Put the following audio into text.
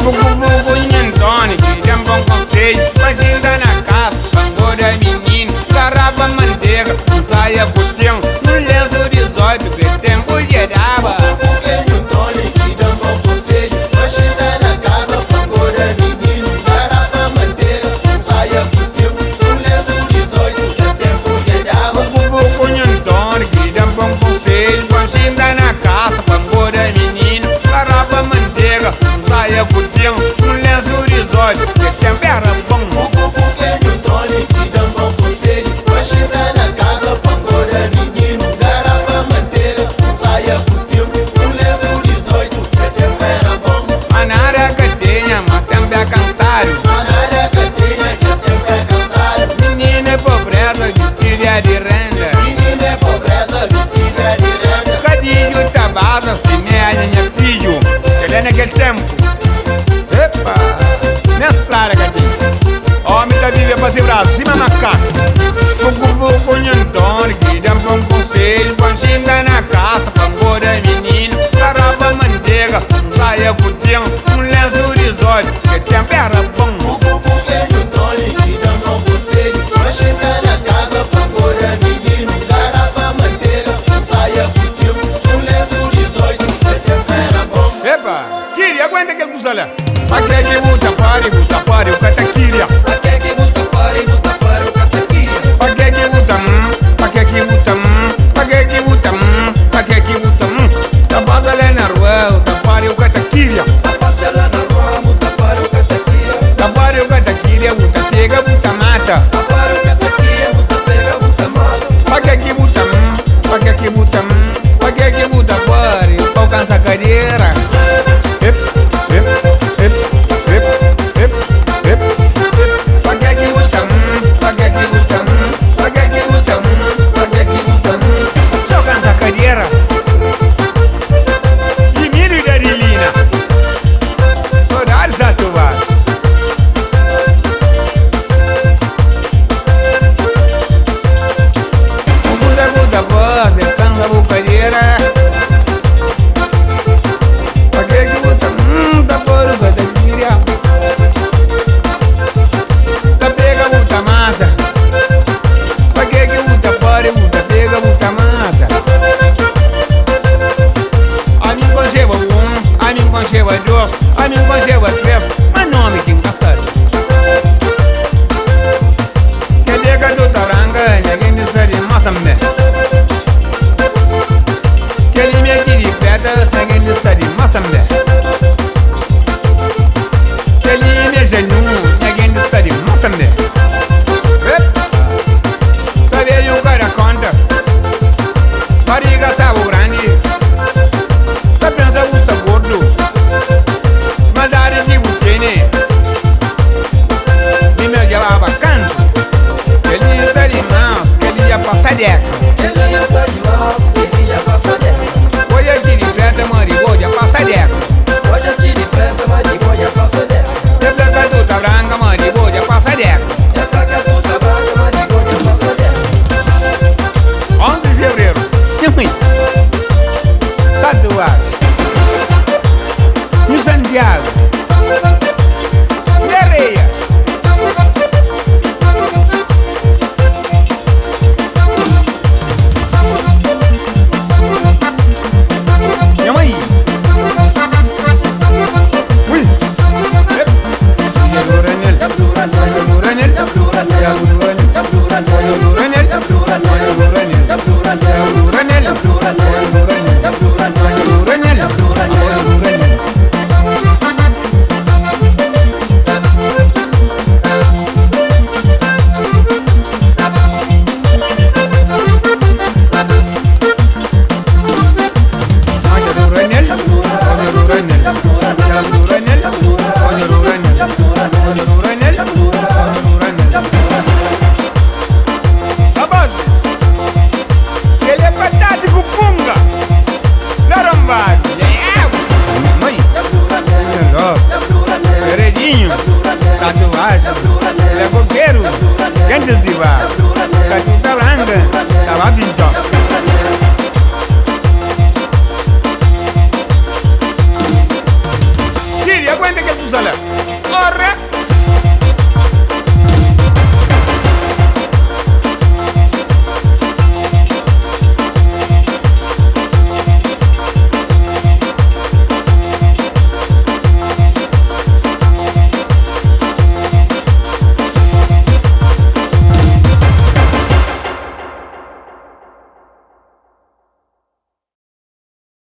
Vucu em Antônio, que dá um bom conselho. Fazenda na casa, tambor é menino. Garrafa manteiga, saia botão. No lenço horizonte, que tempo gerava. Saia putinho, no lenço horizonte, que tempo era bom. O foguete, o Tony, que dá um bom conselho. Machina na casa, pangor é menino. Garrafa, manteiga, saia putinho, no lenço horizonte, que tempo era bom. Manara que tenha, mas tempo é cansado. Manara que tenha, que tempo é cansado. Menina é pobreza, vestida de renda. Menina é pobreza, vestida de renda. Cadinho tabada, se minha filho. Ele é naquele tempo. Epa, nessa cadinho. Homem da Bíblia pra se cima macaco. Vucu em Antônio, que dá um bom conselho. Panchina na casa, tambor é menino. Garrafa manteiga, saia putinho, no lenço horizonte, que tempo era bom. O foguete, o Tony, que dá um bom conselho. Machina na casa, pangor é menino. Garrafa, manteiga, saia putinho, no lenço horizonte, que tempo era bom. Epa, Kiri, aguenta aquele musalé. Paquete que buta pare, o cataquilha. Até que buta pare, o cataquilha. Paquete que buta, paquete que buta, paquete que buta, paquete que buta. Tapado lá na rua, tapare o cataquilha. Passa lá na rua, buta pare o cataquilha. Tapare o cataquilha, buta pega, buta mata. Tapare o cataquilha, buta pega, buta mata. Paquete que buta, paquete que buta, paquete que buta pare, o pau cansa a cadeira. A mim concheva três, mas nome que encaçado. Que liga do Taranga, ninguém me espere Moçambique. Que ele me queria pedra, ninguém me espere Moçambique. Que ele me genu, ninguém me espere Moçambique. Talvez um cara conta, barriga tá grande, tá pensando que está gordo. Ele está de mãos, ele já passa dentro. Olha aqui de preta, mariboia, já passa dentro. Olha aqui de preta, mariboia, já passa dentro. É placa toda branca, mariboia, já passa dentro. É placa toda branca, mariboia, já passa dentro. 11 de fevereiro. Satuas. No Santiago. Guerreia. Tatuagem, ele é coqueiro, quente de bar, tatuta branca, tava 20.